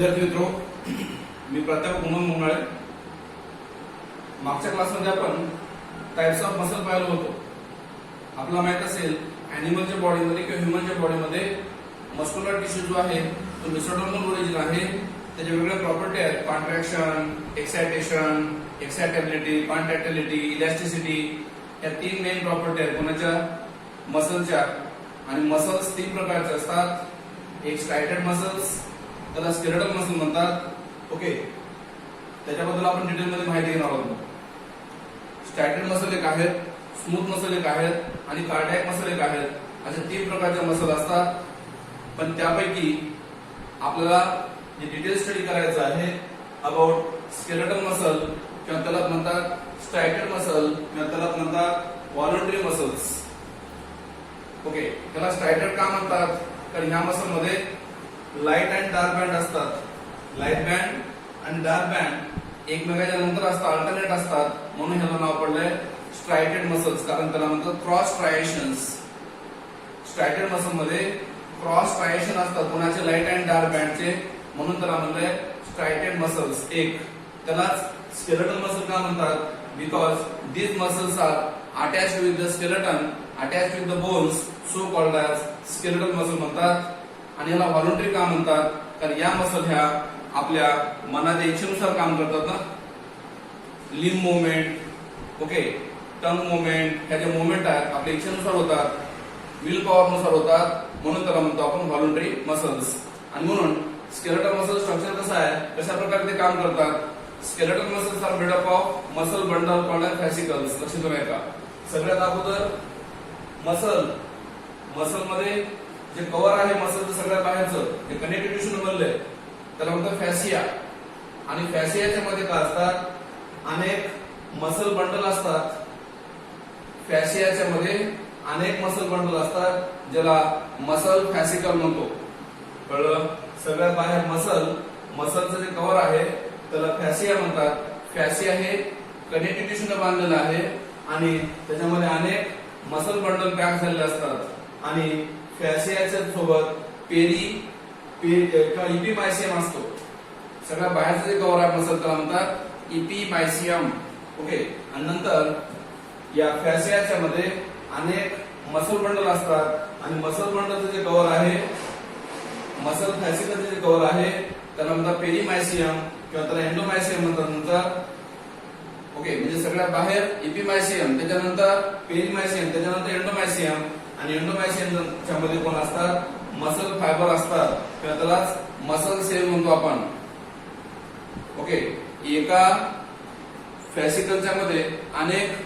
विद्यार्थी मित्रो, मी प्राध्यापक उमंग मुंगाळे. मागच्या क्लासमध्ये आपण टाइप्स ऑफ मसल पाहिलं होतं. आपल्याला माहित असेल ॲनिमलच्या बॉडीमध्ये किंवा ह्युमनच्या बॉडीमध्ये मस्क्युलर टिश्यू जो आहे तो मेसोडर्मल ओरिजिन आहे. त्याच्या वेगवेगळ्या प्रॉपर्टी आहेत. कॉन्ट्रॅक्शन, एक्सायटेशन, एक्सायटेबिलिटी, कॉन्ट्रॅक्टिलिटी, इलॅस्टिसिटी या तीन मेन प्रॉपर्टी आहेत कोणाच्या, मसलच्या. आणि मसल्स तीन प्रकारचे असतात. एक स्ट्रायटेड मसल्स, त्याला स्केलेटल मसल म्हणतात. ओके, त्याच्याबद्दल आपण डिटेलमध्ये माहिती घेणार आहोत. स्ट्रायटेड मसल एक आहेत, स्मूथ मसल एक आहेत आणि कार्डियाक मसल एक आहेत. असे तीन प्रकारचे मसल असतात. पण त्यापैकी आपल्याला जे डिटेल स्टडी करायचं आहे अबाउट स्केलेटल मसल किंवा त्याला म्हणतात स्ट्रायटेड मसल किंवा त्याला म्हणतात व्हॉलंटरी मसल्स. ओके, त्याला स्ट्रायटेड का म्हणतात? कारण ह्या मसल मध्ये लाईट अँड डार्क बँड असतात. लाईट बँड आणि डार्क बँड एकमेकांच्या नंतर असतात, अल्टरनेट असतात, म्हणून ह्याला नाव पडलंय स्ट्रायटेड मसल्स. कारण त्याला म्हणतात क्रॉस स्ट्रायशन्स. स्ट्रायटेड मसल मध्ये क्रॉस स्ट्रायशन असतात कोणाचे, लाईट अँड डार्क बँडचे, म्हणून त्याला म्हणलंय स्ट्रायटेड मसल्स. एक त्यालाच स्केलेटल मसल का म्हणतात? Because these muscles are attached with the skeleton, attached with the bones, so called as skeletal muscle म्हणतात. आणि याला व्हॉलंटरी का म्हणतात? कारण या मसल ह्या आपल्या मनाच्या इच्छेनुसार काम करतात ना. लिम्ब मुवमेंट, ओके, टंग मुवमेंट, ह्या जे मुवमेंट आहेत आपल्या इच्छेनुसार होतात, विल पॉवर नुसार होतात, म्हणून त्याला म्हणतो आपण व्हॉलंटरी मसल्स. आणि म्हणून स्केलेटल मसल स्ट्रक्चर कसं आहे, कशा प्रकारे ते काम करतात? Skeletal muscles are made up of muscle bundle called as fascicles. लक्षात ठेवा का? सगळ्यात अगोदर मसल मध्ये जे कव्हर आहे मसलचं सगळ्यात बाहेरचं, जे कनेक्टिव्ह टिश्यू बनलंय त्याला म्हणतात फॅसिया. आणि फॅसियाच्या मध्ये काय असतात? अनेक मसल बंडल असतात. फॅसियाच्या मध्ये अनेक मसल बंडल असतात, ज्याला मसल फॅसिकल म्हणतो. कळलं? सगळ्यात बाहेर मसलचं जे कव्हर आहे त्याला फॅसिया म्हणतात. फॅसिया हे कनेक्टिव्ह टिश्यूने बांधलेलं आहे आणि त्याच्यामध्ये अनेक मसल बंडल पॅक झालेले असतात. आणि फॅसियाच्या सोबत किंवा इपिमायसियम असतो. सगळ्या बाहेरचं जे कव्हर आहे मसल त्याला म्हणतात इपिमायसियम. ओके, आणि नंतर या फॅसियाच्या मध्ये अनेक मसल बंडल असतात आणि मसल बंडलचं जे कव्हर आहे, मसल फॅसिकलचे जे कव्हर आहे त्याला म्हणतात पेरिमायसियम किंवा त्याला एंडोमायसियम म्हणतात नंतर. ओके, म्हणजे सगळ्यात बाहेर इपिमायसियम, त्याच्यानंतर पेरिमायसियम, त्याच्यानंतर एंडोमायसियम. आणि एंडोमायसियमच्या मध्ये कोण असतात? मसल फायबर असतात किंवा त्यालाच मसल सेल म्हणतो आपण. ओके, एका फॅसिकलच्या मध्ये अनेक,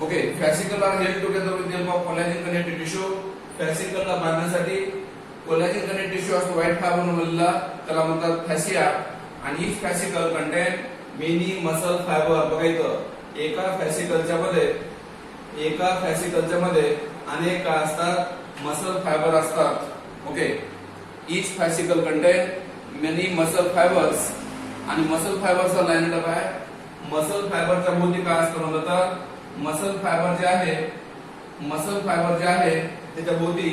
okay, fascicle are held together with help of collagen connective tissue. फॅसिकलला बांधण्यासाठी कोलॅजिन कनेक्टिव्ह टिश्यू असतो व्हाईट फायबर बनलेला, त्याला म्हणतात फॅसिया. आणि each fascicle contain many muscle fibre. बघा इथं एका फॅसिकलच्या मध्ये अनेक काय असतात? मसल फायबर असतात. Okay, each fascicle contain many muscle fibres. आणि मसल फायबरचा लाईन अप आहे. मसल फायबरच्या भोवती काय असतं म्हणलं तर, मसल फायबर जे आहे त्याच्या भोवती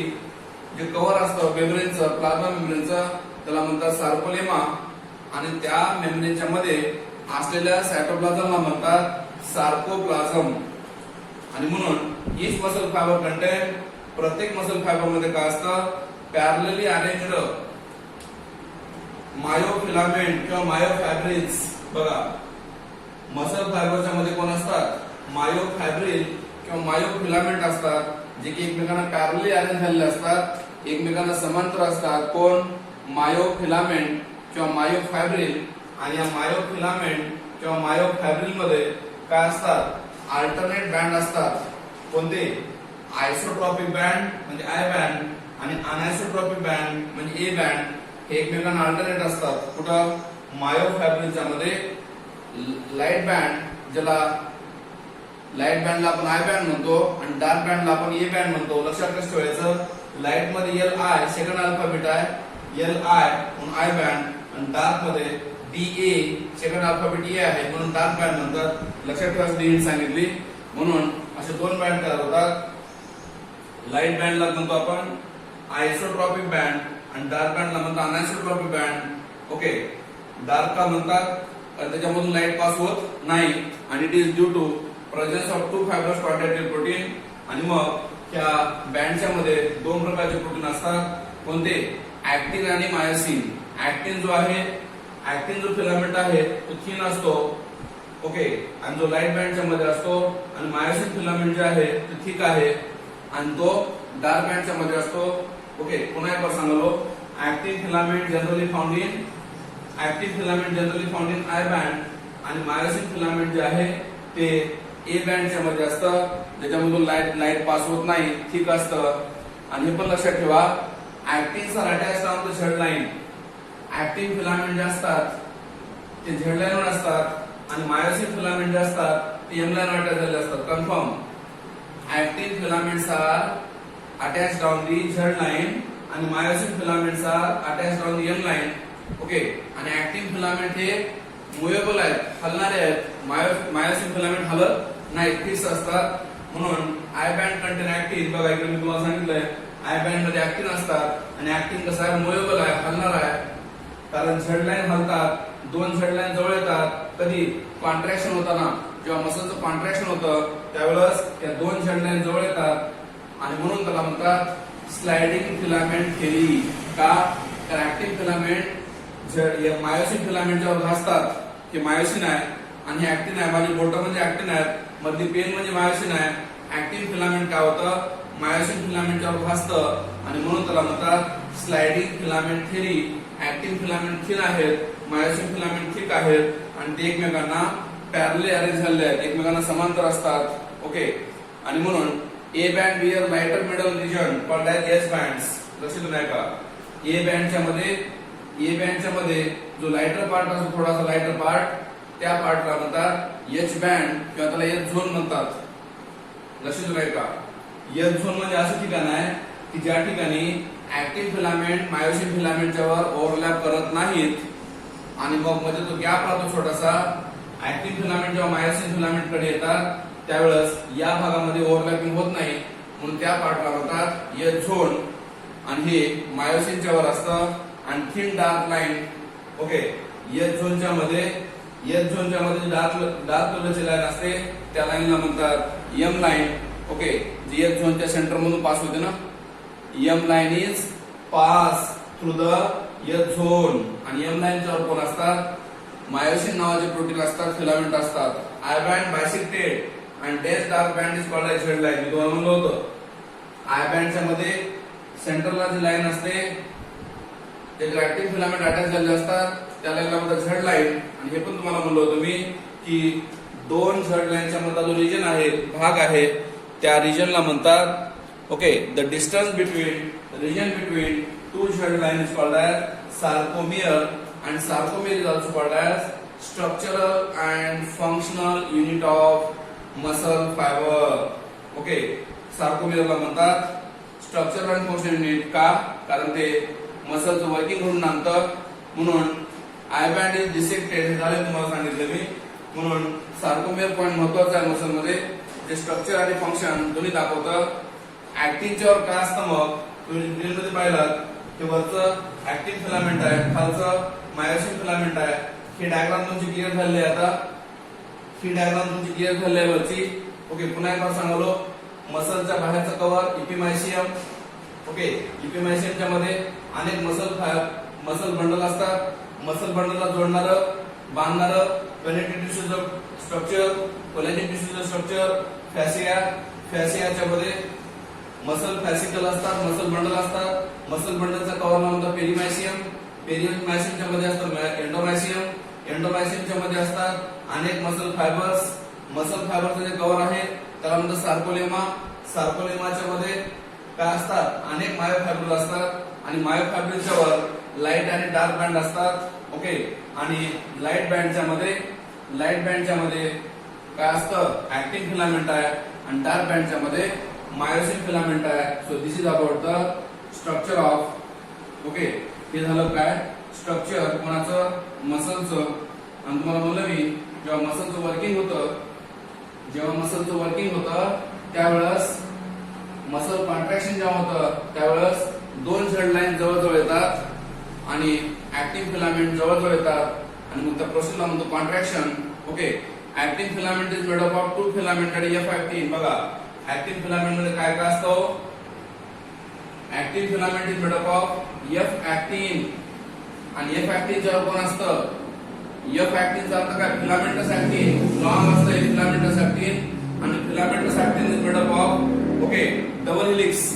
जे कव्हर असतं मेम्ब्रेनचं, प्लाझ्मा मेम्ब्रेनचं, त्याला म्हणतात सार्कोलेमा. आणि त्या मेम्ब्रेनच्या मध्ये असलेल्या सायटोप्लाझमला म्हणतात सार्कोप्लाझम. आणि म्हणून ईच मसल फायबर कंटेन, प्रत्येक मसल फायबर मध्ये काय असतं? पॅरलली अरेंज्ड मायोफिलामेंट किंवा मायोफायब्रिल्स. बघा, मसल फायबरच्या मध्ये कोण असतात? मायोफायब्रिल किंवा मायोफिलामेंट असतात, जे की एकमेकांना पॅरलली अरेंज झालेले असतात, एकमेकांना समांतर असतात. कोण? मायोफिलामेंट किंवा मायोफायब्रिल. आणि या मायोफिलामेंट किंवा मायोफायब्रिल मध्ये काय असतात? अल्टरनेट बँड असतात. कोणते? आयसोट्रॉपिक बँड म्हणजे आय बँड आणि अनआयसोट्रॉपिक बँड म्हणजे ए बँड. हे एकमेकांना अल्टरनेट असतात. कुठं? मायोफायब्रिलच्या मध्ये लाईट बँड, ज्याला लाईट बँडला आपण आय बँड म्हणतो आणि डार्क बँडला आपण ए बँड म्हणतो. लक्षात कसं ठेवायचं? लाईट मध्ये एल आय सेकंड अल्फाबेट आहे, एल आय म्हणून आय बँड, आणि डार्क मध्ये डी ए सेकंड अल्फाबेट ए आहे म्हणून डार्क बँड म्हणतात. लक्षात ठेवायचं, डी सांगितली. म्हणून असे दोन बँड तयार होतात. लाईट बँडला म्हणतो आपण आयसोट्रॉपिक बँड आणि डार्क बँडला म्हणतो अनआयसोट्रॉपिक बँड. ओके, डार्क का म्हणतात कारण त्याच्यामधून लाईट पास होत नाही आणि it is due to presence of two fibrous contracted protein. आणि मग त्या बँडच्या मध्ये दोन प्रकारचे प्रोटीन असतात. कोणते? ऍक्टिन आणि मायोसिन. ऍक्टिन जो आहे, ऍक्टिन जो फिलामेंट आहे तो थिन असतो. ओके, आणि जो लाईट बँडच्या मध्ये असतो. आणि मायोसिन फिलामेंट जे आहे ते थिक आहे आणि तो डार्क बँडच्या मध्ये असतो. ओके, पुन्हा एकदा सांगलो. Actin filament generally found in I band आणि मायोसिन फिलामेंट जे आहे ते ए बँडच्या मध्ये असतं, ज्याच्यामधून लाईट पास होत नाही, थिक असतं. आणि हे पण लक्षात ठेवा, actin are attached on the Z line. Actin filament जे असतात ते झेड लाईनवर असतात आणि मायोसिन फिलामेंट जे असतात ते एम लाईनवर अटॅच झालेले असतात. Confirm. Actin filaments are attached on the Z line आणि myosin filaments are attached on the M line. Okay, आणि ऍक्टिन फिलामेंट हे मुव्हेबल आहेत, हलणारे आहेत. मायोसिन फिलामेंट हलत नाही, फिक्स असतात. म्हणून आय बँड कंटेन ऍक्टिन. बघा इकडे मी तुम्हाला सांगितलंय आय बँड मध्ये ऍक्टिन असतात आणि ऍक्टिन कसं आहे, मुव्हेबल आहे, हलणार आहे. कारण झेड लाईन हलतात, दोन झेड लाईन जवळ येतात. कधी? कॉन्ट्रॅक्शन होताना, जेव्हा मसलचं कॉन्ट्रॅक्शन होतं त्यावेळेस या दोन झेड लाईन जवळ येतात आणि म्हणून त्याला म्हणतात स्लायडिंग फिलामेंट थेरी. का? तर ऍक्टिन फिलामेंट मायोसिन फिलामेंटच्या वर घासतात. हे मायोसिन आहे आणि हे ऍक्टिन आहे. माझी बोटं म्हणजे ऍक्टिन आहेत, मधली पेन म्हणजे मायोसिन आहे. ऍक्टिन फिलामेंट काय होतं, मायोसिन फिलामेंटच्या वर घासतं आणि म्हणून त्याला म्हणतात sliding filament theory. Actin filament thin आहेत, मायोसिन फिलामेंट थिक आहेत आणि ते एकमेकांना पॅरलल अरेंज झालेले आहेत, एकमेकांना समांतर असतात. ओके, आणि म्हणून A band where lighter middle region called as S bands. लक्षात नाही का? ए बँडच्या मध्ये जो लाइटर पार्ट असतो, थोडासा लाइटर पार्ट, त्या पार्टला म्हणतात एच बँड किंवा त्याला एच झोन म्हणतात. लक्षात नाही का? एच झोन म्हणजे असं ठिकाण आहे की ज्या ठिकाणी ऍक्टिन फिलामेंट मायोसिन फिलामेंटच्या वर ओव्हरलॅप करत नाहीत आणि मग मध्ये तो गॅप राहतो छोटासा. ऍक्टिन फिलामेंट जेव्हा मायोसिन फिलामेंट कडे येतात त्यावेळेस या भागामध्ये ओव्हरलॅपिंग होत नाही, म्हणून त्या पार्टला म्हणतात एच झोन. आणि हे मायोसिनच्या वर असतं आणि thin dark line. Okay, H झोनच्या मध्ये डार्क कलरची लाईन असते त्या लाईनला म्हणतात एम लाईन. ओके, जी एच झोनच्या सेंटर मधून पास होते ना, M line is pass through the H zone. आणि एम लाईनच्या वर कोण असतात? मायोसिन नावाचे प्रोटीन असतात, फिलामेंट असतात. आय बँड बायसेक्टेड आणि this dark band is called as Z line. मी तुम्हाला म्हणलं होतं आय बँडच्या मध्ये सेंटरला जी लाईन असते त्याचे ऍक्टिन फिलामेंट अटॅच झालेले असतात, त्या लाईनला म्हणतात झेड लाईन. आणि हे पण तुम्हाला म्हणलं होतं मी की दोन झेड लाईनच्या मधला जो रिजन आहे, भाग आहे, त्या रिजनला म्हणतात okay the distance between two Z line is called as sarcomere. and sarcomere is also called as structural and functional unit of muscle fiber. Okay, sarcomere ला म्हणतात structural and functional unit. का? कारण ते मसलचं वर्किंग घडून आणतं. म्हणून I band is dissected हे झाले तुम्हाला सांगितलं मी. म्हणून सार्कोमियर पॉइंट महत्वाचा आहे मसल मध्ये, जे स्ट्रक्चर आणि फंक्शन दोन्ही दाखवतं. ऍक्टिनच्या वर काय असतं मग तुम्ही डिटेल मध्ये पाहिलं, ते वरचं ऍक्टिन फिलामेंट आहे, खालचं मायोसिन फिलामेंट आहे. ही डायग्राम तुमची क्लिअर झालेली आहे. आता ही डायग्राम तुमची क्लिअर झालेली आहे वरची. ओके, पुन्हा एकदा सांगलो, मसलच्या बाहेरचा कव्हर इपिमायसियम. ओके, इपिमायसियमच्या मध्ये अनेक मसल बंडल असतात. मसल बंडलला जोडणारं, बांधणारं कनेक्टिव्ह टिश्यूचं स्ट्रक्चर, कोलॅजिन टिश्यूचं स्ट्रक्चर, फॅसियाच्या मध्ये मसल फॅसिकल असतात, मसल बंडल असतात. मसल बंडलचा कव्हरला म्हणतात पेरिमायसियम. पेरिमायसियमच्या मध्ये असतात एंडोमायसियम. एंडोमायसियमच्या मध्ये असतात अनेक मसल फायबर्स. मसल फायबरचं जे कव्हर आहे त्याला म्हणतात सार्कोलेमा. सार्कोलेमाच्या मध्ये काय असतात? अनेक मायोफायब्रिल असतात आणि मायोफायब्रिलच्या वर लाईट आणि डार्क बँड असतात. ओके, आणि लाईट बँडच्या मध्ये काय असतं? ऍक्टिन फिलामेंट आहे आणि डार्क बँडच्या मध्ये मायोसिन फिलामेंट आहे. So this is about the structure of. Okay, हे झालं काय? स्ट्रक्चर कोणाचं? मसलचं. आणि तुम्हाला बोललो मी जेव्हा मसलचं वर्किंग होतं त्यावेळेस मसल कॉन्ट्रॅक्शन जेव्हा होतं त्यावेळेस दोन झेड लाईन जवळ येतात आणि ऍक्टिन फिलामेंट जवळ येतात आणि मग त्या प्रोसेसला म्हणतो contraction. Okay, actin filament is made up of two filament आणि एफ ऍक्टिन. बघा ऍक्टिन फिलामेंट मध्ये काय काय असतं? Actin filament is made up of F actin आणि एफ ऍक्टिन च्यावर कोण असतं? एफ ऍक्टिनचा अर्थ काय? फिलामेंटस ऍक्टिन. लॉंग असतं हे फिलामेंटस ऍक्टिन आणि filamentous actin is made up of okay double helix.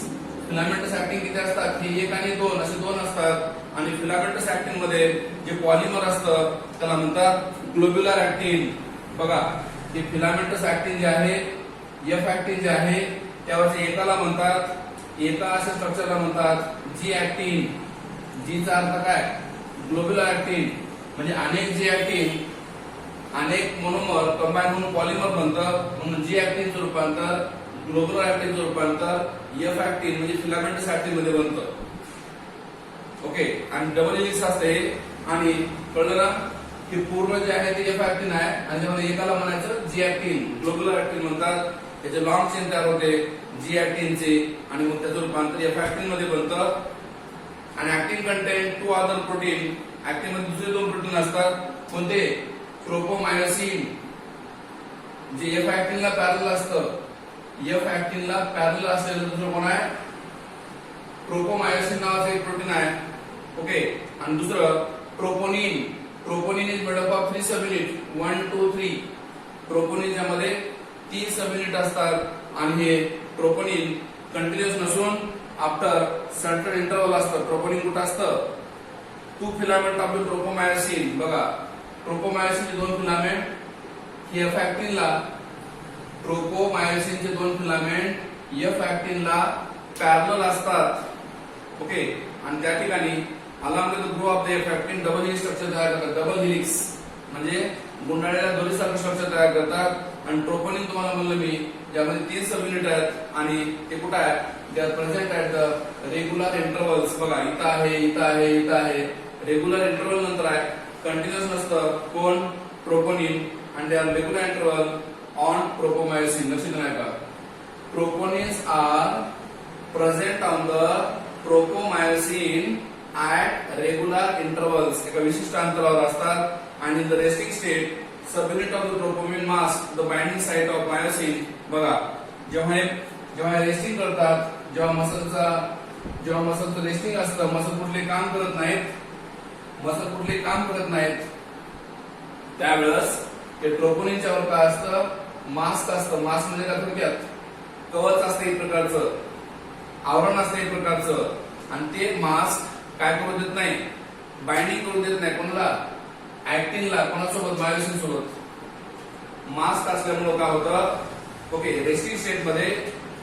Filamentous actin किती असतात? हे एक आणि दोन असे दोन असतात आणि फिलामेंटस ऍक्टिन मध्ये जे पॉलिमर असतं त्याला म्हणतात ग्लोब्युलर ऍक्टिन. बघा हे फिलामेंटस ऍक्टिन जे आहे, एफ ऍक्टिन जे आहे त्यावरचे एकाला म्हणतात, एका अशा स्ट्रक्चरला म्हणतात जी ऍक्टिन. जी चा अर्थ काय? ग्लोब्युलर ऍक्टिन. म्हणजे अनेक जी ऍक्टिन, अनेक मोनोमर कंबाईन होऊन पॉलिमर बनतं म्हणून जी ऍक्टिनचं रूपांतर ग्लोब्युलर ऍक्टिनचं रूपांतर एफ ऍक्टिन म्हणजे फिलामेंटस ऍक्टिन मध्ये बनतं. ओके, आणि डबल हेलिक्स असते आणि कळलं ना की पूर्ण जे आहे ते एफ ऍक्टिन आहे आणि त्यामध्ये एकाला म्हणायचं जी ऍक्टिन, ग्लोब्युलर ऍक्टिन म्हणतात. त्याचे लॉंग चेन तयार होते जी ऍक्टिनचे आणि मग त्याचं रूपांतर एफ ऍक्टिन मध्ये बनतं. आणि ऍक्टिन कंटेन टू अदर प्रोटीन. ऍक्टिन मध्ये दुसरे दोन प्रोटीन असतात. कोणते? ट्रोपोमायोसिन जे एफ ऍक्टिनला पॅरलल असतं. एफ ऍक्टिनला पॅरलल असलेलं दुसरं कोण आहे? ट्रोपोमायोसिन नावाचं एक प्रोटीन आहे. ओके, आणि दुसरं troponin. Troponin is made up of 3 sub unit 1 2 3. Troponin मध्ये 3 सब युनिट असतात आणि हे ट्रोपोनिन कंटिन्युअस नसून आफ्टर सर्टन इंटरवल असतं. ट्रोपोनिन कुठं असतं? 2 फिलामेंट ऑफ द ट्रोपोमायोसिन. बघा ट्रोपोमायोसिनचे 2 फिलामेंट, हे एफ ऍक्टिनला ट्रोपोमायोसिनचे 2 फिलामेंट एफ ऍक्टिनला पॅरलल असतात. ओके, आणि त्या ठिकाणी along with the grow of the F actin double helix structure तयार करतात. डबल हेलिक्स म्हणजे गुंडाळलेल्या दोरीसारखं स्ट्रक्चर तयार करतात. आणि ट्रोपोनिन तुम्हाला म्हणलं मी ज्यामध्ये 3 सब युनिट आहेत आणि ते कुठं आहे? They are present at the regular intervals. बघा इथं आहे, इथं आहे, इथं आहे. रेग्युलर इंटरवल नंतर आहे, कंटिन्युअस नसतं. कोण? ट्रोपोनिन. आणि they are regular interval on tropomyosin. लक्षात नाही का? Troponins are present on the tropomyosin at regular intervals. एका विशिष्ट अंतरावर असतात आणि the resting state subunit of the troponin mask the binding site of myosin. बघा जेव्हा रेस्टिंग करतात, जेव्हा मसलचं रेस्टिंग असतं, मसल कुठले काम करत नाहीत, त्यावेळेस ते ट्रोपोनिनच्या वर काय असतं? मास्क असतं. मास्क म्हणजे काय? थोडक्यात कवच असतं एक प्रकारचं, आवरण असतं एक प्रकारचं. आणि ते मास्क काय करू देत नाही? बाइंडिंग करू देत नाही. कोणाला? ऍक्टिनला. कोणासोबत? मायोसिन सोबत. मास्क असल्यामुळे काय होतं? ओके, रेस्टिंग स्टेट मध्ये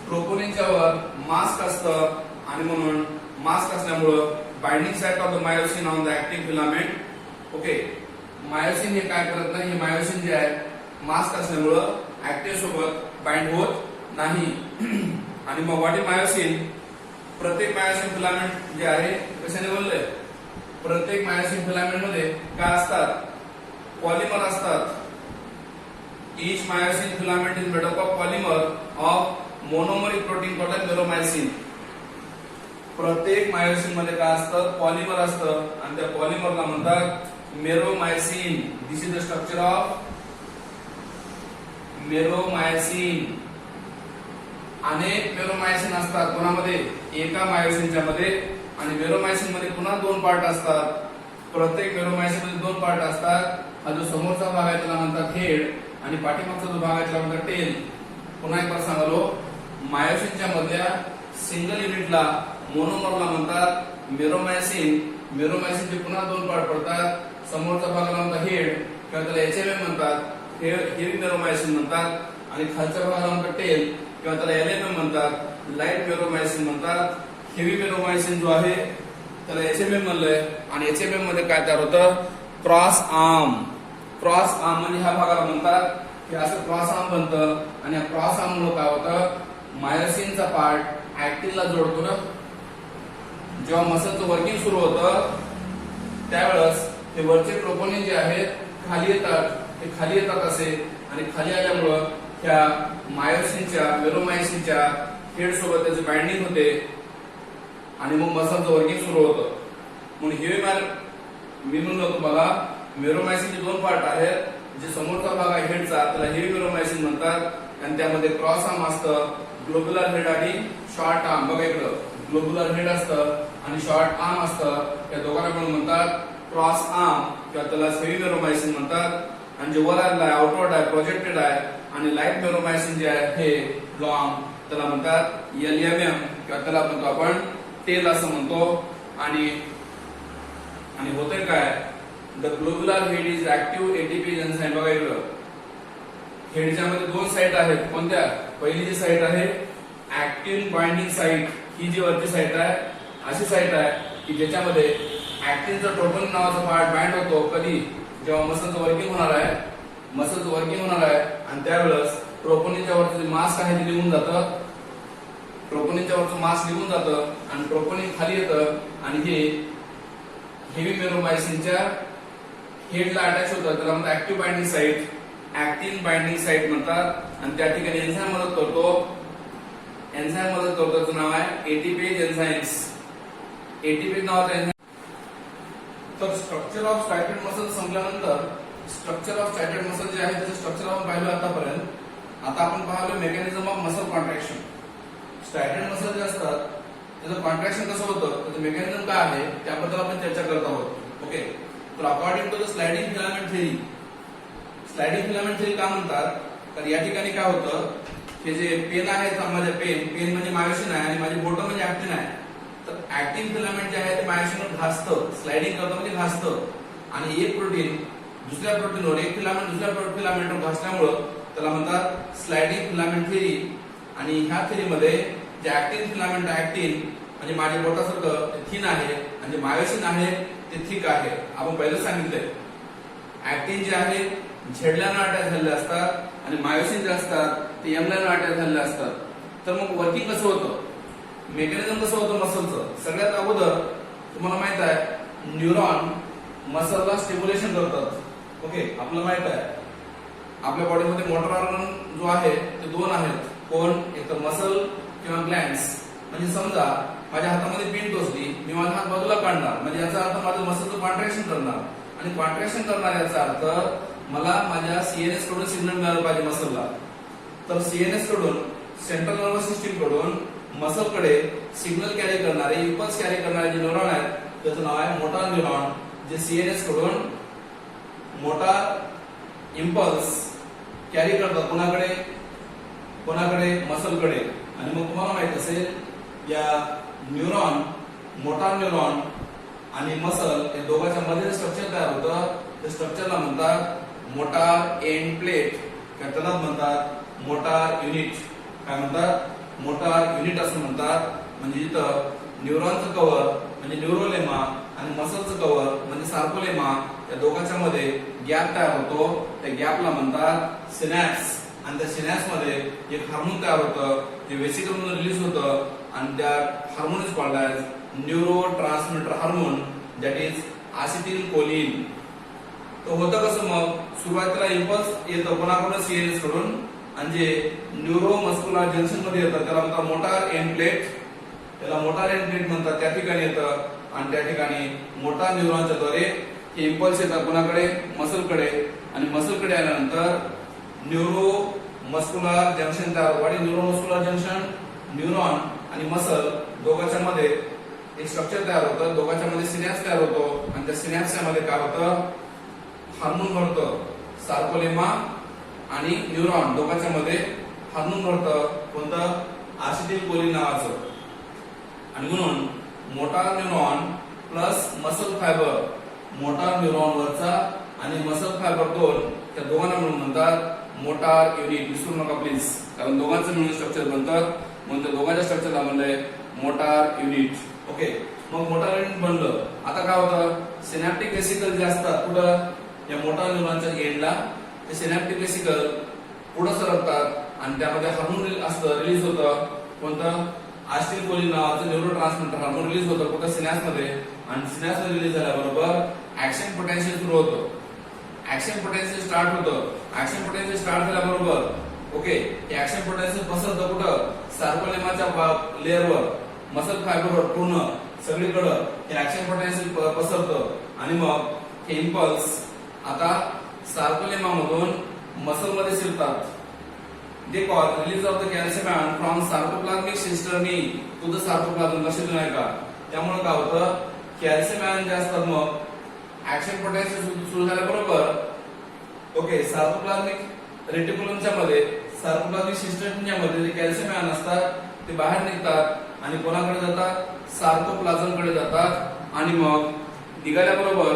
ट्रोपोनिनच्या वर मास्क असतं आणि म्हणून मास्क असल्यामुळं binding site of the myosin on the actin filament. Okay, myosin हे काय करत नाही? हे मायोसिन जे आहे मास्क असल्यामुळं ऍक्टिन सोबत बाइंड होत नाही. आणि मग व्हॉट इज मायोसिन? प्रत्येक मायोसिन फिलामेंट जे आहे कशाने बनलंय? प्रत्येक मायोसिन फिलामेंट मध्ये काय असतात? पॉलिमर असतात. Each myosin filament is made up of polymer of monomeric protein called meromyosin. प्रत्येक मायोसिन मध्ये काय असतं? पॉलिमर असतं आणि त्या पॉलिमरला म्हणतात मेरोमायसिन. दिस इज द स्ट्रक्चर ऑफ मेरोमायसिन. अनेक मेरोमायसिन असतात. कोणामध्ये? एका मायोसिनच्या मध्ये. आणि मेरोमायसिन मध्ये पुन्हा 2 पार्ट असतात. प्रत्येक मेरोमायसिन मध्ये 2 पार्ट असतात. हा जो समोरचा भाग आहे त्याला म्हणतात हेड आणि पाठीमागचा जो भाग आहे त्याला म्हणतात टेल. पुन्हा एक बार सांगालो, मायोसिनच्या मधल्या सिंगल युनिटला मोनोमरला म्हणतात मेरोमायसिन. मेरोमायसिनचे पुन्हा 2 पार्ट पडतात. समोरचा भागाला म्हणतात हेड किंवा त्याला एचएमएम म्हणतात, हेवी मेरोमायसिन म्हणतात. आणि खालच्या भागाला म्हणतात टेल किंवा त्याला एलएमएम म्हणतात, लाईट मेरोमायसिन म्हणतात. हेवी मेरोमायसिन जो आहे त्याला एचएमएम म्हणलंय. आणि एचएमएम मध्ये काय तयार होतं? Cross arm. क्रॉस आर्म म्हणजे ह्या भागाला म्हणतात की असं क्रॉस आर्म बनतं. आणि या क्रॉस आर्म मुळे काय होतं? मायोसिनचा पार्ट ऍक्टिनला जोडतो ना. जेव्हा मसलचं वर्किंग सुरू होतं त्यावेळेस हे वरचे ट्रोपोनिन जे आहेत खाली येतात. ते खाली येतात असे आणि खाली आल्यामुळं त्या मायोसिनच्या मेरोमायसिनच्या हेड सोबत त्याची बाइंडिंग होते आणि मग मसलचं वर्किंग सुरू होतं. म्हणून मी म्हणलो तुम्हाला म्युरोमायसिनचे दोन पार्ट आहेत. जे समोरचा भाग आहे हेडचा त्याला हेवी म्युरोमायसिन म्हणतात आणि त्यामध्ये क्रॉस आर्म असतं, ग्लोब्युलर हेड आणि शॉर्ट आर्म. बघा इकडं ग्लोब्युलर हेड असतं आणि शॉर्ट आर्म असतं. या दोघांना पण म्हणतात क्रॉस आर्म किंवा त्याला हेवी म्युरोमायसिन म्हणतात. आणि जे वर आहे आउटवर्ड आहे, प्रोजेक्टेड आहे आणि लाईट म्युरोमायसिन जे आहे हे लॉंग त्याला म्हणतात एलएमएम किंवा त्याला म्हणतो आपण टेल असं म्हणतो. आणि होतंय काय, the globular head is active ATP enzyme. बघा इकडं हेडच्या मध्ये दोन साइट आहेत. कोणत्या? पहिली जी साइट आहे ऍक्टिन बाइंडिंग साइट, ही जी वरची साइट आहे अशी साइट आहे की ज्याच्यामध्ये ऍक्टिनचा ट्रोपोनिन नावाचा पार्ट बाइंड होतो. कधी? जेव्हा मसलचं वर्किंग होणार आहे, मसलचं वर्किंग होणार आहे आणि त्यावेळेस ट्रोपोनिनच्या वरचं जे मास्क आहे ते निघून जातं. ट्रोपोनिनच्या वरचं मास्क निघून जातं आणि ट्रोपोनिन खाली येतं आणि हे हेवी म्युरोमायसिनच्या हेडला अटॅच होतं. त्याला म्हणतात active binding site, actin binding site म्हणतात. आणि त्या ठिकाणी एन्झाइम मदत करतो. एन्झाइम मदत करतो, त्याचं नाव आहे एटीपेज एन्झाइम्स. एटीपेज नावाचा एन्झाइम. तर स्ट्रक्चर ऑफ स्ट्रायटेड मसल संपल्यानंतर स्ट्रक्चर ऑफ स्ट्रायटेड मसल जे आहे त्याचं स्ट्रक्चर आपण पाहिलं आतापर्यंत. आता आपण पाहिलं mechanism of muscle contraction. Striated muscle जे असतात त्याचं कॉन्ट्रॅक्शन कसं होतं, त्याचं मेकॅनिझम काय आहे त्याबद्दल आपण चर्चा करत आहोत. ओके, तर according to the sliding filament theory, sliding filament theory का म्हणतात, तर या ठिकाणी काय होतं, हे जे पेन आहे माझे पेन म्हणजे मायोसिन आहे आणि माझी बोटं म्हणजे ऍक्टिन आहे. तर ऍक्टिन फिलामेंट जे आहे ते मायोसिनवर घासतं, स्लायडिंग करतं म्हणजे घासतं. आणि एक प्रोटीन दुसऱ्या प्रोटीनवर, एक फिलामेंट दुसऱ्या फिलामेंटवर घासल्यामुळं त्याला म्हणतात स्लायडिंग फिलामेंट थेरी. आणि ह्या थेरीमध्ये जे ऍक्टिन फिलामेंट ऍक्टिन म्हणजे माझ्या बोटासारखं ते थिन आहे आणि जे मायोसिन आहे ते थिक आहे. आपण पहिलं सांगितलंय ऍक्टिन जे आहे झेडल्यानं अटॅच झालेले असतात आणि मायोसिन जे असतात ते एमल्यानं अटॅच झालेले असतात. तर मग वर्किंग कसं होतं, मेकॅनिझम कसं होतं मसलचं. सगळ्यात अगोदर तुम्हाला माहित आहे न्यूरॉन मसलला स्टिम्युलेशन करतात. ओके, आपल्याला माहित आहे आपल्या बॉडीमध्ये मोटर ऑर्गन जो आहे ते दोन आहेत. कोण? एक तर मसल किंवा ग्लँड्स. म्हणजे समजा माझ्या हातामध्ये पिन टोचली, मी माझा हात बाजूला काढणार म्हणजे याचा अर्थ माझं मसलचं कॉन्ट्रॅक्शन करणार. आणि कॉन्ट्रॅक्शन करणार याचा अर्थ मला माझ्या सीएनएस कडून सिग्नल मिळाला पाहिजे मसलला. तर सीएनएस कडून, सेंट्रल नर्वस सिस्टीम कडून मसलकडे सिग्नल कॅरी करणारे, इम्पल्स कॅरी करणारे जे न्यूरॉन आहेत त्याचं नाव आहे मोटार न्यूरॉन. जे सीएनएस कडून मोटार इम्पल्स कॅरी करतात कोणाकडे? कोणाकडे? मसलकडे. आणि मग तुम्हाला माहित असेल या न्यूरॉन, मोटार न्यूरॉन आणि मसल या दोघांच्या मध्ये स्ट्रक्चर तयार होतं. त्या स्ट्रक्चरला म्हणतात मोटार एंड प्लेट, त्याला म्हणतात मोटार युनिट. काय म्हणतात? मोटार युनिट असं म्हणतात. म्हणजे इथं न्यूरॉनचं कव्हर म्हणजे न्यूरोलेमा आणि मसलचं कव्हर म्हणजे सार्कोलेमा, या दोघांच्या मध्ये गॅप तयार होतो. त्या गॅपला म्हणतात सिनॅप्स. आणि त्या सिनॅप्स मध्ये एक हार्मोन तयार होतं, जे वेसिकल मधून रिलीज होतं आणि त्या hormone is called as neurotransmitter hormone, that is acetylcholine. तर होतं कसं, मग सुरुवातीला इम्पल्स येतं कोणाकडून? सीएनएस कडून. आणि जे न्यूरो मस्कुलर जंक्शन मध्ये येतं त्याला म्हणतात मोटार एंड प्लेट. त्याला मोटार एंड प्लेट म्हणतात. त्या ठिकाणी येतं आणि त्या ठिकाणी मोटार न्यूरॉनच्या द्वारे हे इम्पल्स येतात कोणाकडे? मसलकडे. आणि मसलकडे आल्यानंतर न्यूरो मस्कुलर जंक्शन तयार होतं. न्यूरो मस्कुलर जंक्शन, न्यूरॉन आणि मसल दोघांच्या मध्ये एक स्ट्रक्चर तयार होतं. दोघांच्या मध्ये सिनॅप्स तयार होतो आणि त्या सिनॅप्सच्या मध्ये काय होतं? हार्मोन भरतं. सार्कोलेमा आणि न्यूरॉन दोघांच्या मध्ये हार्मोन भरतं. कोणतं? ॲसिटिल कोलिन नावाचं. आणि म्हणून motor neuron plus muscle fibre, motor neuron वरचा आणि मसल फायबर दोन, त्या दोघांना मिळून म्हणतात मोटार युनिट. विसरू नका प्लीज, कारण दोघांचं मिळून स्ट्रक्चर बनतात म्हणून त्या दोघांच्या स्ट्रक्चरला म्हणलंय मोटार युनिट. ओके, मग मोटार युनिट बनलं. आता काय होतं? सिनॅप्टिक वेसिकल जे असतात कुठं? या मोटार न्यूरॉनच्या एंडला ते सिनॅप्टिक वेसिकल पुढे सरकतात आणि त्यामध्ये हार्मोन असतं, रिलीज होतं. कोणतं? ॲसिटिल कोलिन नावाचं न्यूरो ट्रान्समिटर हार्मोन रिलीज होतं कुठं? सिनॅप्स मध्ये. आणि सिनॅप्स मध्ये रिलीज झाल्याबरोबर ऍक्शन पोटेन्शियल सुरू होतं. ऍक्शन पोटेन्शियल स्टार्ट होतं. ऍक्शन पोटेन्शियल स्टार्ट झाल्याबरोबर ओके, हे ऍक्शन पोटेन्शियल पसरतं कुठं? सार्कोलेमाच्या लेअरवर, मसल फायबरवर पूर्ण सगळीकडं हे ऍक्शन पोटेन्शियल पसरतं आणि मग हे इम्पल्स आता सार्कोलेमामधून मसल मध्ये शिरतात. They cause release of the calcium ion from sarcoplasmic सिस्टमनी टू द सार्कोप्लाझम. लक्षात देऊ नका. त्यामुळे काय होतं, कॅल्शियम आयन जे असतात मग ऍक्शन पोटेन्शियल सुरू झाल्याबरोबर ओके सार्कोप्लाझमिक रेटिक्युलमच्या मध्ये सार्कोप्लाझमिक सिस्टमच्या मध्ये जे कॅल्शियम आयन असतात ते बाहेर निघतात आणि कोणाकडे जातात, सार्कोप्लाझम कडे जातात. आणि मग निघाल्याबरोबर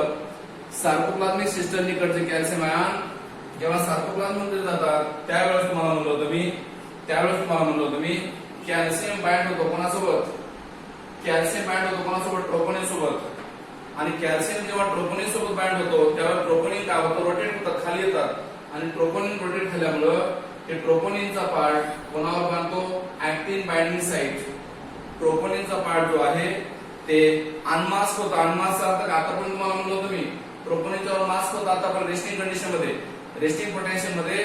सार्कोप्लाझमिक सिस्टम निकडचे कॅल्शियम आयन जेव्हा सार्कोप्लाझम मध्ये जातात त्यावेळेस तुम्हाला म्हणलं होतं मी कॅल्शियम बाइंड होतो कोणासोबत, ट्रोपोनिन सोबत. आणि कॅल्शियम जेव्हा ट्रोपोनिन सोबत बाइंड होतो तेव्हा ट्रोपोनिन काय होतं, रोटेट होतात, खाली येतात. आणि ट्रोपोनिन रोटेट झाल्यामुळं ते ट्रोपोनिनचा पार्ट कोणावर बांधतो, ऍक्टिन बाइंडिंग साइट. ट्रोपोनिनचा पार्ट जो आहे ते अनमास्क होता. अनमास्क अर्थ आता पण तुम्हाला म्हणलं होतं मी ट्रोपोनिनच्या मास्क होता. आता पण रेस्टिंग कंडिशन मध्ये, रेस्टिंग पोटेन्शियल मध्ये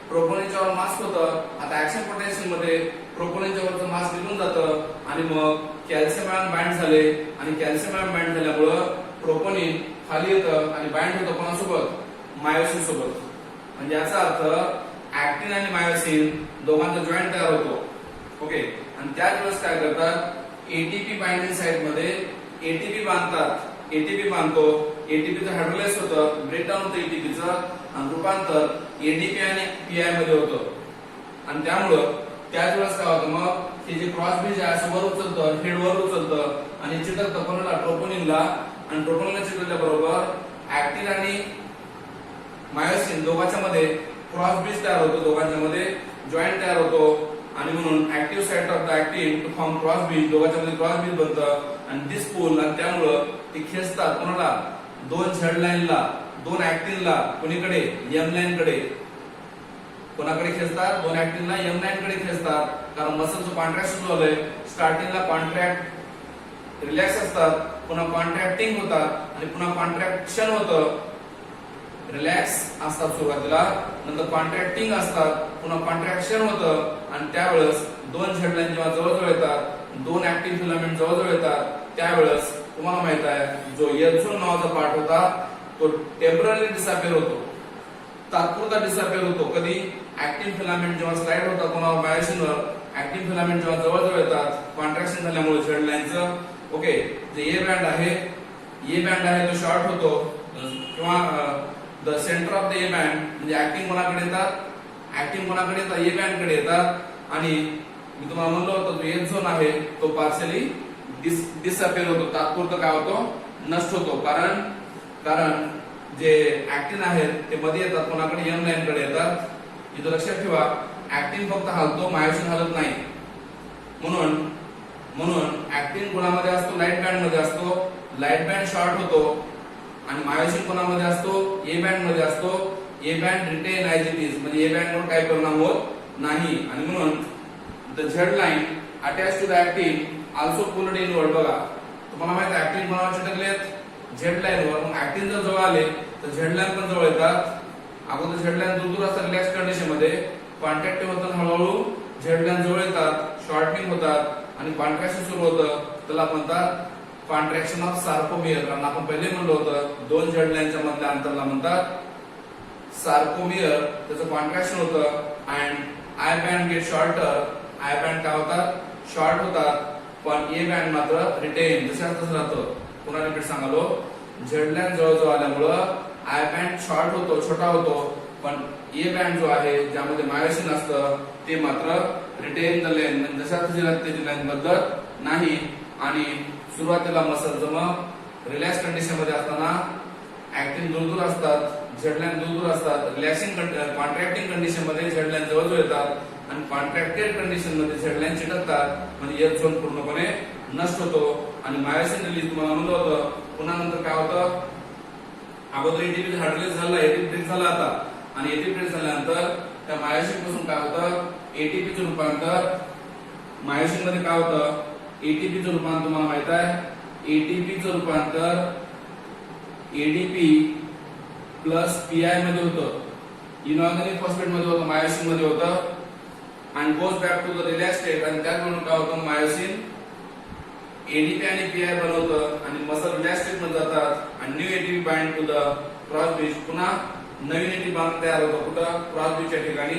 ट्रोपोनिनच्या वर मास्क होतं. आता ऍक्शन पोटेन्शियल मध्ये ट्रोपोनिनच्या वरचं मास्क निघून जातं आणि मग कॅल्शियम आयन बाइंड झाले. आणि कॅल्शियम आयन बाइंड झाल्यामुळं ट्रोपोनिन खाली येतं आणि बाइंड होतं कोणासोबत, मायोसिन सोबत. म्हणजे याचा अर्थ ऍक्टिन आणि मायोसिन दोघांचा जॉईंट तयार होतो. ओके. आणि त्याच वेळेस काय करतात, एटीपी बाइंडिंग साइट मध्ये एटीपी बांधतात. एटीपी बांधतो, एटीपीचं हायड्रोलाइज होतं, ब्रेकडाऊन होतं एटीपीचं आणि रूपांतर एडीपी आणि पीआय मध्ये होतं. आणि त्यामुळं त्याच वेळेस काय होतं, मग हे जे क्रॉस ब्रिज आहे असं वर उचलतं, हेड वर उचलतं आणि चिकटतं कोणाला, ट्रोपोनिनला. आणि ट्रोपोनिनला चिकटल्या बरोबर ऍक्टिन आणि मायोसिन दोघांच्या मध्ये क्रॉस ब्रिज तयार होतो, दोघांच्या मध्ये जॉईंट तयार होतो. आणि म्हणून active site of the actin to form cross bridge, दोघांच्या मध्ये क्रॉस ब्रिज बनतं. आणि दिस पुल आणि त्यामुळं ते खेचतात कोणाला, दोन झेड लाईनला, दोन ऍक्टिनला, कोणीकडे, एम लाईन कडे. कोणाकडे खेचतात, दोन ऍक्टिनला एम लाईन कडे खेचतात. कारण मसलचं कॉन्ट्रॅक्शन झालंय. स्टार्टिंगला कॉन्ट्रॅक्ट रिलॅक्स असतात, पुन्हा कॉन्ट्रॅक्टिंग होतात आणि पुन्हा कॉन्ट्रॅक्शन होतं. रिलॅक्स असतात सुरुवातीला, नंतर कॉन्ट्रॅक्टिंग असतात, पुन्हा कॉन्ट्रॅक्शन होतं. आणि त्यावेळेस दोन झेड लाईन जेव्हा जवळजवळ येतात, दोन ऍक्टिव्ह फिलामेंट जवळजवळ येतात, त्यावेळेस तुम्हाला माहित आहे जो एल्झोन नावाचा पार्ट होता तो टेम्पररी डिसअपियर होतो, तात्पुरता डिसअपियर होतो. कधी, ऍक्टिव्ह फिलामेंट जेव्हा स्लाइड होतात कोणावर, मायोसिनवर, ऍक्टिव्ह फिलामेंट जेव्हा जवळजवळ येतात कॉन्ट्रॅक्शन झाल्यामुळे झेड लाईनचं. ओके. जे ए बँड आहे तो शॉर्ट होतो किंवा the centre of the A band म्हणजे ऍक्टिंग कोणाकडे येतात, ए बँड कडे येतात. आणि मी तुम्हाला म्हणलं होतं जो एज झोन आहे तो पार्शियली डिसअपियर होतो, तात्पुरतं काय होतो, नष्ट होतो. कारण जे ऍक्टिन आहेत ते मध्ये येतात कोणाकडे, एम लाईन कडे येतात. इथं लक्षात ठेवा, ऍक्टिन फक्त हलतो, मायोसिन हलत नाही. म्हणून ऍक्टिन कोणामध्ये असतो, लाईट बँड मध्ये असतो. लाईट बँड शॉर्ट होतो. आणि मायोसिन कोणामध्ये असतो, ए बँड मध्ये असतो. A band retain as it is, म्हणजे ए बँड वर काही परिणाम होत नाही. आणि म्हणून the Z line attach to the actin also pulled inward. बघा तुम्हाला माहिती आहे ऍक्टिन कोणावर चिटकलेत, झेड लाईन वर. मग ऍक्टिन जर जवळ आले तर झेड लाईन पण जवळ येतात. अगोदर झेड लाईन दूर असतात रिलॅक्स कंडिशन मध्ये, कॉन्टॅक्टिव्ह होतात, हळूहळू झेड लाईन जवळ येतात, शॉर्टनिंग होतात आणि कॉन्ट्रॅक्शन सुरू होतं. त्याला म्हणतात कॉन्ट्रॅक्शन ऑफ सार्कोमियर. कारण आपण पहिले म्हणलं होतं दोन झेड लाईनच्या मधल्या अंतराला म्हणतात सार्कोमियर. त्याचं कॉन्ट्रॅक्शन होतं. And I band get shorter. I band काय होतात, शॉर्ट होतात, पण ए बँड मात्र रिटेन जशाच तसं राहतं. पुन्हा रिपीट सांगालो, झेड लाईन जवळजवळ आल्यामुळं आय बँड शॉर्ट होतो, छोटा होतो, पण ए बँड जो आहे ज्यामध्ये मायोसिन असतं ते मात्र रिटेन द लेन, जशा तशी त्याची लाईन बदलत नाही. आणि सुरुवातीला मसल जमक रिलॅक्स कंडिशन मध्ये असताना ऍक्टिन दूर असतात, झेड लाईन दूर असतात. रिलॅक्सिंग कॉन्ट्रॅक्टिंग कंडिशन मध्ये झेड लाईन जवळ येतात आणि कॉन्ट्रॅक्टेड कंडिशन मध्ये झेड लाईन चिटकतात. म्हणजे एच झोन पूर्णपणे नष्ट होतो. आणि मायोसिन रिलीज तुम्हाला म्हणलं होतं. पुन्हा नंतर काय होतं, अगोदर एटीपी हायड्रोलाइज झाला, एटीपी ब्रेक झाला आता. आणि एटीपी ब्रेक झाल्यानंतर त्या मायोसिन पासून काय होतं, एटीपीचं रूपांतर मायोसिन मध्ये काय होतं, एटीपीचं रूपांतर तुम्हाला माहित आहे. एटीपीचं रूपांतर एडीपी प्लस पीआय मध्ये होतं, इनऑर्गॅनिक फॉस्फेट मध्ये होतं, मायोसिन मध्ये होतं. आणि goes back to the relax state. आणि त्यात म्हणून काय होतं, मायोसिन एडीपी आणि पीआय बनवतं आणि मसल रिलॅक्स स्टेट मध्ये जातात and new ATP bind to the cross bridge. पुन्हा नवीन ATP बांध तयार होतो कुठं क्रॉस ब्रिजच्या ठिकाणी.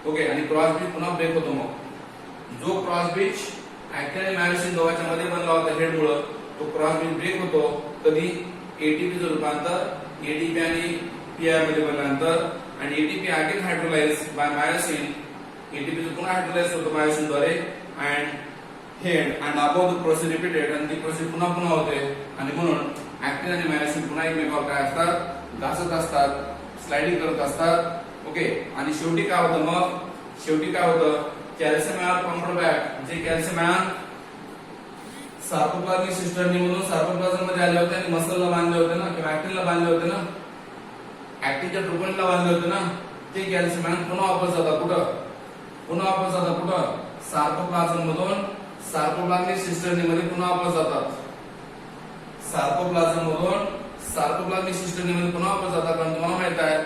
ओके, आणि क्रॉस ब्रिज पुन्हा ब्रेक होतो. मग जो क्रॉस ब्रिज ऍक्टिन आणि मायोसिन दोघांच्या मध्ये बनला होता हेड मुळे तो क्रॉस ब्रिज ब्रेक होतो. कधी एटीपीचं रूपांतर एटीपी आणि पीआय मध्ये बनल्यानंतर, आणि ATP again hydrolyse by myosin. ATP पुन्हा हायड्रोलाइज होतो मायोसिन द्वारे and head and about the process repeated, आणि ती प्रोसेस पुन्हा पुन्हा होते. आणि म्हणून ऍक्टिन आणि मायोसिन पुन्हा एकमेकावर काय असतात घासत असतात, स्लाइडिंग करत असतात. ओके, आणि शेवटी काय होतं मग शेवटी काय होतं कॅल्शियम आयन पंप्ड बॅक. जे कॅल्शियम आयन सार्कोप्लाझमिक सिस्टमनी म्हणून सार्कोप्लाझम मध्ये आले होते आणि मसलला बांधले होते ना, किंवा ऍक्टिनला बांधले होते ना, ऍक्टिनच्या ट्रोपोनिनला बांधले होते ना, ते कॅल्शियम आयन पुन्हा वापस जातात कुठं सार्कोप्लाझम मधून सार्कोप्लाझमिक सिस्टमनी मध्ये पुन्हा वापस जातात. सार्कोप्लाझम मधून सार्कोप्लाझमिक सिस्टमनी मध्ये पुन्हा वापस जातात. कारण तुम्हाला माहित आहे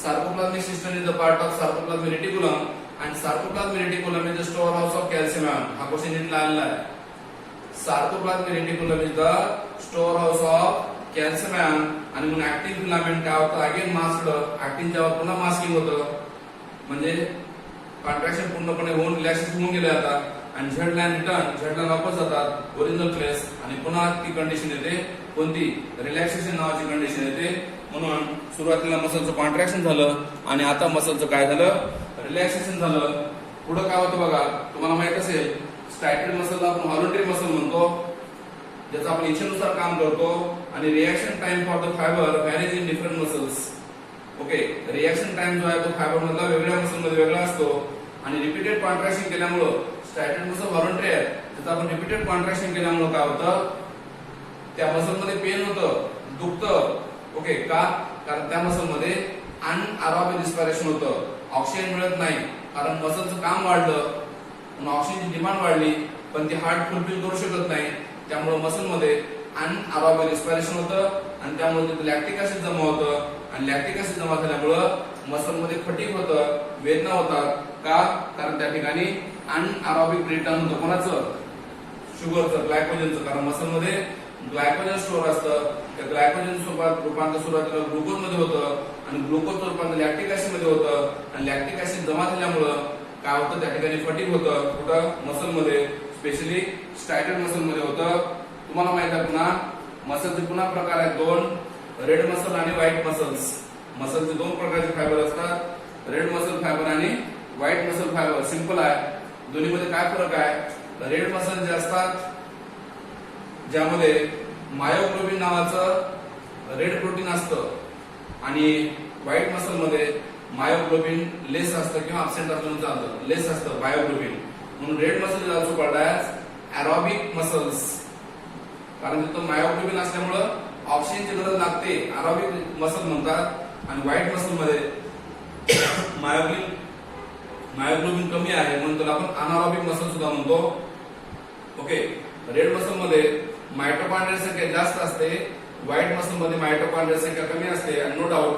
sarcoplasmic system is the part of sarcoplasmic reticulum and sarcoplasmic reticulum is the storehouse of calcium ion. हा क्वेश्चन नीटला आलेला आहे. Sarcoplasmic reticulum is the storehouse of calcium ion. आणि मग ऍक्टिन फिलामेंट काय होतं अगेन मास्क्ड, ऍक्टिनच्या पुन्हा मास्किंग होतं, म्हणजे कॉन्ट्रॅक्शन पूर्णपणे होऊन रिलॅक्सेशन होऊन गेले जातात आणि Z line return, Z line वापस जातात ओरिजिनल प्लेस. आणि पुन्हा ती कंडिशन येते कोणती रिलॅक्सेशन नावाची कंडिशन येते. म्हणून सुरुवातीला मसलचं कॉन्ट्रॅक्शन झालं आणि आता मसलचं काय झालं रिलॅक्सेशन झालं. पुढे काय होतं बघा, तुम्हाला माहित असेल स्ट्रायटेड मसलला आपण व्हॉलंटरी मसल म्हणतो, ज्याचा आपण इच्छेनुसार काम करतो. आणि reaction time for the fibre varies in different muscles. Okay, reaction time जो आहे तो फायबर मधला वेगळ्या मसल मध्ये वेगळा असतो. आणि रिपीटेड कॉन्ट्रॅक्शन केल्यामुळे स्ट्रायटेड मसल व्हॉलंटरी आहे, त्याचा आपण रिपीटेड कॉन्ट्रॅक्शन केल्यामुळे काय होतं त्या मसल मध्ये पेन होतं, दुखतं. ओके, का कारण त्या मसल मध्ये अनएरोबिक रिस्पिरेशन होतं, ऑक्सिजन मिळत नाही. कारण मसलचं काम वाढलं म्हणून ऑक्सिजनची डिमांड वाढली, पण ती हार्ट फुलफिल करू शकत नाही. त्यामुळे मसलमध्ये अनएरोबिक रिस्पिरेशन होतं आणि त्यामुळे तिथे लॅक्टिक ऍसिड जमा होतं. आणि लॅक्टिक ऍसिड जमा झाल्यामुळं मसलमध्ये फटीग होतं, वेदना होतात. का कारण त्या ठिकाणी अनएरोबिक ब्रेकडाऊन होतं. कोणाचं शुगरचं, ग्लायकोजनचं. कारण मसलमध्ये ग्लायकोजन स्टोअर असतं, त्या ग्लायकोजन सोबत रूपांतर सुरुवातीला ग्लुकोज मध्ये होतं आणि ग्लुकोजचं रूपांतर लॅक्टिक ऍसिड मध्ये होतं. आणि लॅक्टिक ऍसिड जमा झाल्यामुळं काय होतं त्या ठिकाणी फटीग होतं. कुठं मसलमध्ये, स्पेशली स्ट्रायटेड मसल मध्ये होतं. तुम्हाला माहित आहे पुन्हा मसलचे पुन्हा प्रकार आहेत दोन, रेड मसल आणि व्हाईट मसल्स. मसलचे दोन प्रकारचे फायबर असतात, रेड मसल फायबर आणि व्हाईट मसल फायबर. सिंपल आहे, दोन्हीमध्ये काय फरक आहे. रेड मसल जे असतात ज्यामध्ये मायोग्लोबिन नावाचं रेड प्रोटीन असतं आणि व्हाईट मसल मध्ये मायोग्लोबिन लेस असतं किंवा अब्सेंट असलं चालतं, लेस असतं मायोग्लोबिन. म्हणून red muscle is also called as aerobic muscles. कारण तिथं मायोग्लोबिन असल्यामुळं ऑक्सिजनची गरज लागते, एरोबिक मसल म्हणतात. आणि व्हाईट मसल मध्ये मायोग्लोबिन कमी आहे म्हणून त्याला आपण अनारोबिक मसल सुद्धा म्हणतो. ओके, रेड मसल मध्ये मायटोकॉन्ड्रिया संख्या जास्त असते, व्हाईट मसल मध्ये मायटोकॉन्ड्रिया संख्या कमी असते. आणि नो डाऊट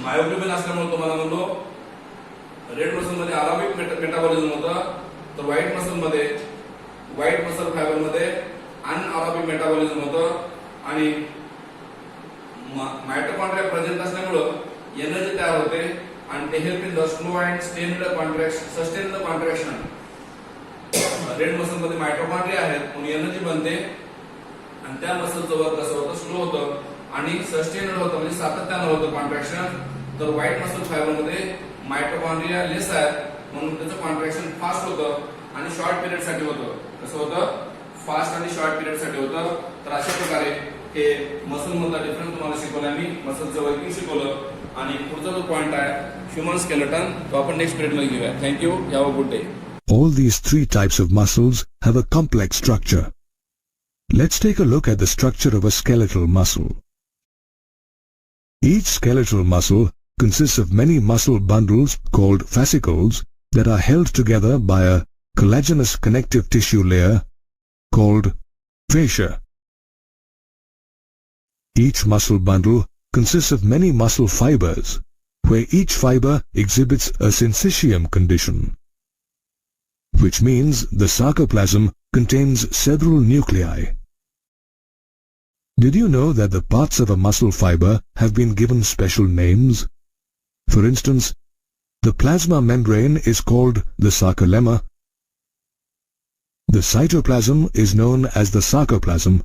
मायोग्लोबिन असल्यामुळे तुम्हाला म्हणतो रेड मसल मध्ये अरोबिक मेटाबॉलिझम होतं, तर व्हाईट मसल फायबर मध्ये अनएरोबिक मेटाबॉलिझम होतं. आणि मायटोकॉन्ड्रिया प्रेझेंट असल्यामुळे एनर्जी तयार होते आणि ते help in the slow and sustain the contraction. Red muscle मध्ये मायटोकॉन्ड्रिया आहेत म्हणून एनर्जी बनते आणि त्या मसलचं वर्क कसं होतं स्लो होतं आणि सस्टेनड होतं, म्हणजे सातत्यानं होतं कॉन्ट्रॅक्शन. तर व्हाईट मसल फायबर मध्ये मायटोकॉन्ड्रिया लेस आहेत म्हणून त्याचं कॉन्ट्रॅक्शन फास्ट होतं आणि शॉर्ट पिरियड साठी होतं. कसं होतं फास्ट आणि शॉर्ट पिरियड साठी होतं. तर अशा प्रकारे हे मसल मधला डिफरन्स तुम्हाला शिकवला मी, मसलचं वर्किंग शिकवलं. आणि पुढचा जो पॉइंट आहे ह्युमन स्केलेटन, तो आपण नेक्स्ट पिरियड मध्ये घेऊया. Thank you, have a good day. All these three types of muscles have a complex structure. Let's take a look at the structure of a skeletal muscle. Each skeletal muscle consists of many muscle bundles called fascicles that are held together by a collagenous connective tissue layer called fascia. Each muscle bundle consists of many muscle fibers, where each fiber exhibits a syncytium condition, which means the sarcoplasm contains several nuclei. Did you know that the parts of a muscle fiber have been given special names? For instance, the plasma membrane is called the sarcolemma, the cytoplasm is known as the sarcoplasm,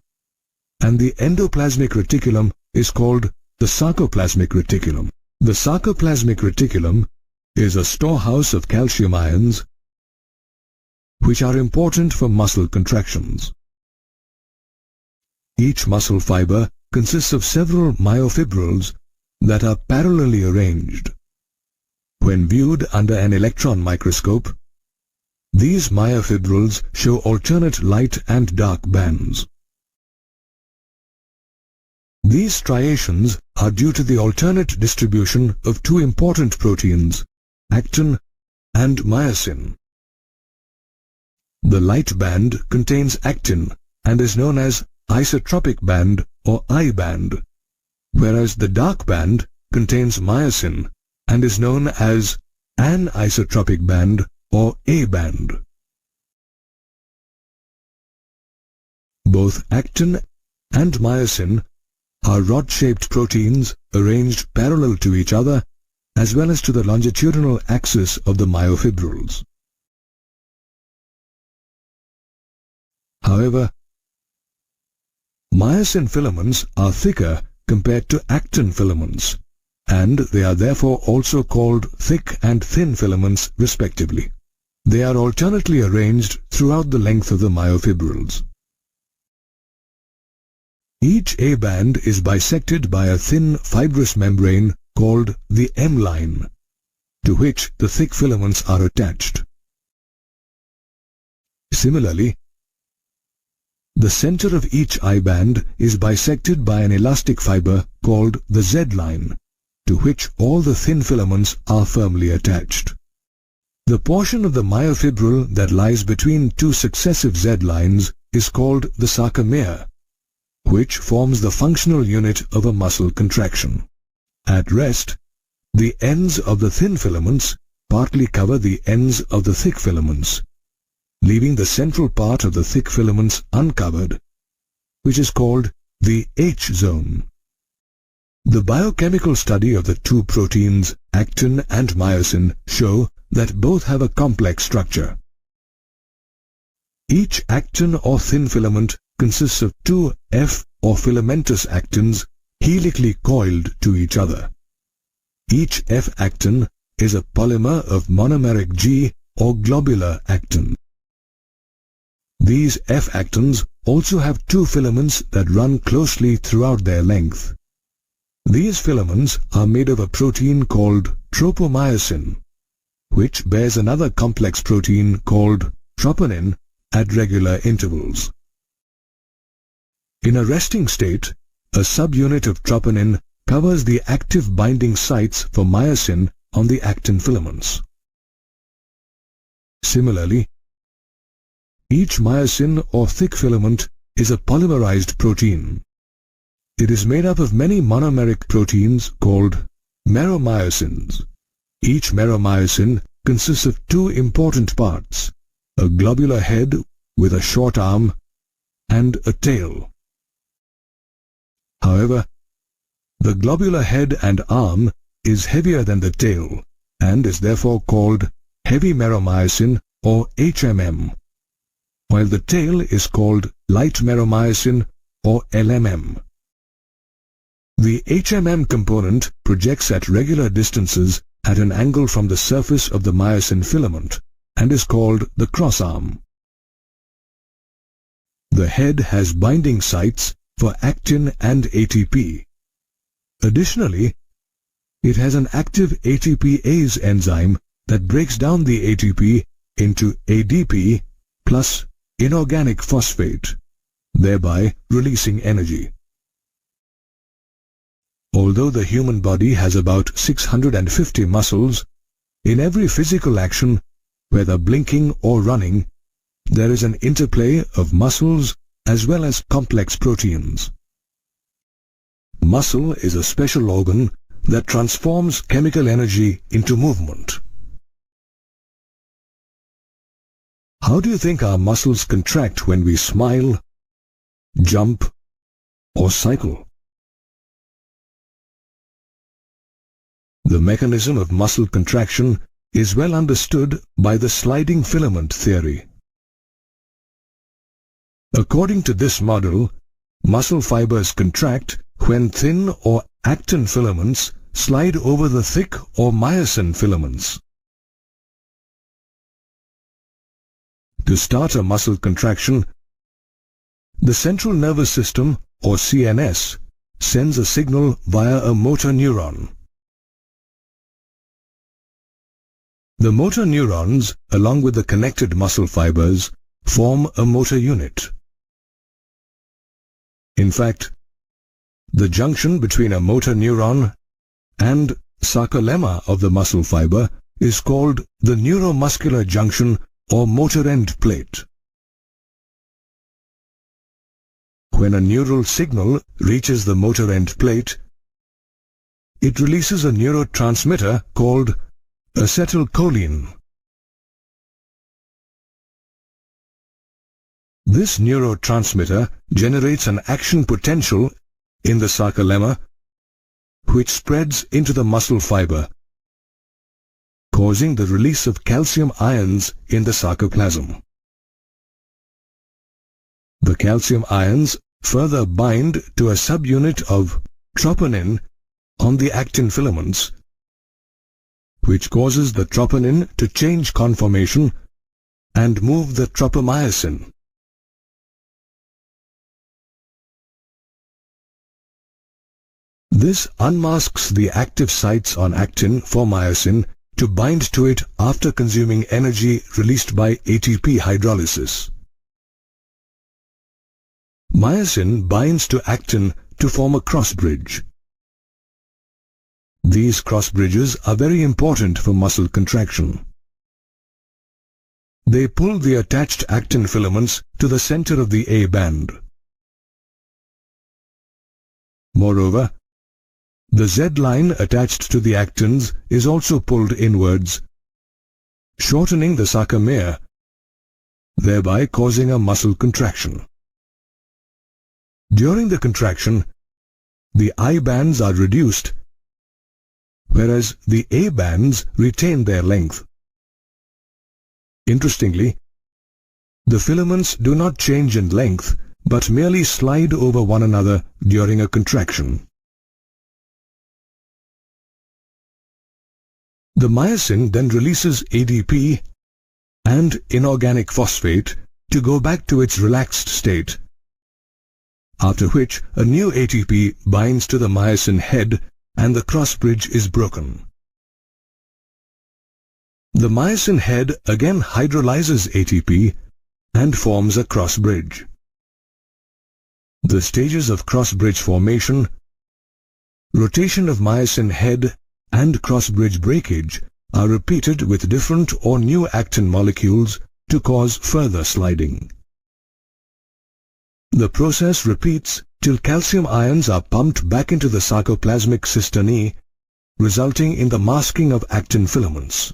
and the endoplasmic reticulum is called the sarcoplasmic reticulum. The sarcoplasmic reticulum is a storehouse of calcium ions which are important for muscle contractions. Each muscle fiber consists of several myofibrils that are parallelly arranged. When viewed under an electron microscope, these myofibrils show alternate light and dark bands. These striations are due to the alternate distribution of two important proteins, actin and myosin. The light band contains actin and is known as isotropic band or I band, whereas the dark band contains myosin and is known as anisotropic band or A band. Both actin and myosin are rod-shaped proteins arranged parallel to each other as well as to the longitudinal axis of the myofibrils. However, myosin filaments are thicker compared to actin filaments, and they are therefore also called thick and thin filaments respectively. They are alternately arranged throughout the length of the myofibrils. Each A band is bisected by a thin fibrous membrane called the M line, to which the thick filaments are attached. Similarly, the center of each I band is bisected by an elastic fiber called the Z line, to which all the thin filaments are firmly attached. The portion of the myofibril that lies between two successive Z lines is called the sarcomere, which forms the functional unit of a muscle contraction. At rest, the ends of the thin filaments partly cover the ends of the thick filaments, leaving the central part of the thick filaments uncovered, which is called the H zone. The biochemical study of the two proteins, actin and myosin, show that both have a complex structure. Each actin or thin filament consists of two F or filamentous actins helically coiled to each other. Each F actin is a polymer of monomeric G or globular actin. These F actins also have two filaments that run closely throughout their length. These filaments are made of a protein called tropomyosin, which bears another complex protein called troponin at regular intervals. In a resting state, a subunit of troponin covers the active binding sites for myosin on the actin filaments. Similarly, each myosin or thick filament is a polymerized protein. It is made up of many monomeric proteins called meromyosins. Each meromyosin consists of two important parts, a globular head with a short arm and a tail. However, the globular head and arm is heavier than the tail and is therefore called heavy meromyosin or HMM, while the tail is called light meromyosin or LMM. The HMM component projects at regular distances at an angle from the surface of the myosin filament and is called the cross-arm. The head has binding sites for actin and ATP. Additionally, it has an active ATPase enzyme that breaks down the ATP into ADP plus inorganic phosphate, thereby releasing energy. Although the human body has about 650 muscles, in every physical action, whether blinking or running, there is an interplay of muscles as well as complex proteins. Muscle is a special organ that transforms chemical energy into movement. How do you think our muscles contract when we smile, jump, or cycle. The mechanism of muscle contraction is well understood by the sliding filament theory. According to this model, muscle fibers contract when thin or actin filaments slide over the thick or myosin filaments. To start a muscle contraction, the central nervous system, or CNS, sends a signal via a motor neuron. The motor neurons, along with the connected muscle fibers, form a motor unit. In fact, the junction between a motor neuron and sarcolemma of the muscle fiber is called the neuromuscular junction or motor end plate. When a neural signal reaches the motor end plate, it releases a neurotransmitter called acetylcholine. This neurotransmitter generates an action potential in the sarcolemma, which spreads into the muscle fiber, causing the release of calcium ions in the sarcoplasm. The calcium ions further bind to a subunit of troponin on the actin filaments, which causes the troponin to change conformation and move the tropomyosin. This unmasks the active sites on actin for myosin to bind to it after consuming energy released by ATP hydrolysis. Myosin binds to actin to form a cross bridge. These cross bridges are very important for muscle contraction. They pull the attached actin filaments to the center of the A band. Moreover, the Z line attached to the actins is also pulled inwards, shortening the sarcomere, thereby causing a muscle contraction. During the contraction, the I bands are reduced, whereas the A bands retain their length. Interestingly, the filaments do not change in length, but merely slide over one another during a contraction. The myosin then releases ADP and inorganic phosphate to go back to its relaxed state, after which a new ATP binds to the myosin head and the cross bridge is broken. The myosin head again hydrolyzes ATP and forms a cross bridge. The stages of cross bridge formation, rotation of myosin head and cross-bridge breakage are repeated with different or new actin molecules to cause further sliding. The process repeats till calcium ions are pumped back into the sarcoplasmic cisternae, resulting in the masking of actin filaments.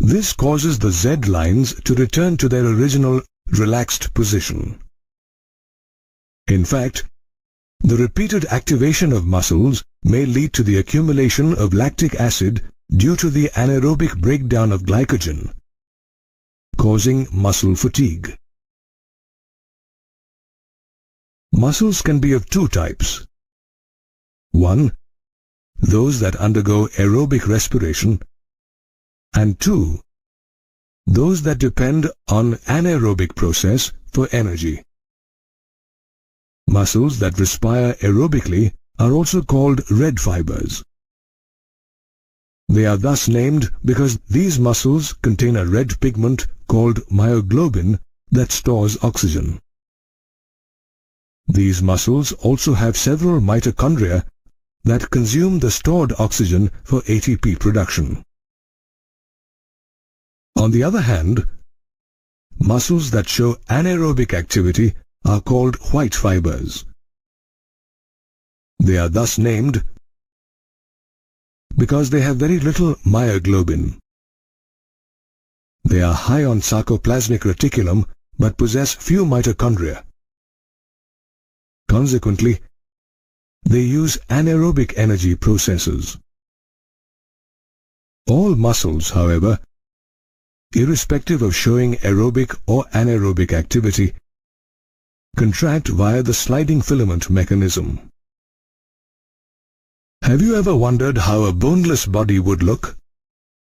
This causes the Z lines to return to their original relaxed position. In fact, the repeated activation of muscles may lead to the accumulation of lactic acid due to the anaerobic breakdown of glycogen, causing muscle fatigue. Muscles can be of two types. 1. Those that undergo aerobic respiration, and 2. Those that depend on anaerobic process for energy. Muscles that respire aerobically are also called red fibers. They are thus named because these muscles contain a red pigment called myoglobin that stores oxygen. These muscles also have several mitochondria that consume the stored oxygen for ATP production. On the other hand, muscles that show anaerobic activity are called white fibers. They are thus named because they have very little myoglobin. They are high on sarcoplasmic reticulum but possess few mitochondria. Consequently, they use anaerobic energy processes. All muscles, however, irrespective of showing aerobic or anaerobic activity, contract via the sliding filament mechanism. Have you ever wondered how a boneless body would look?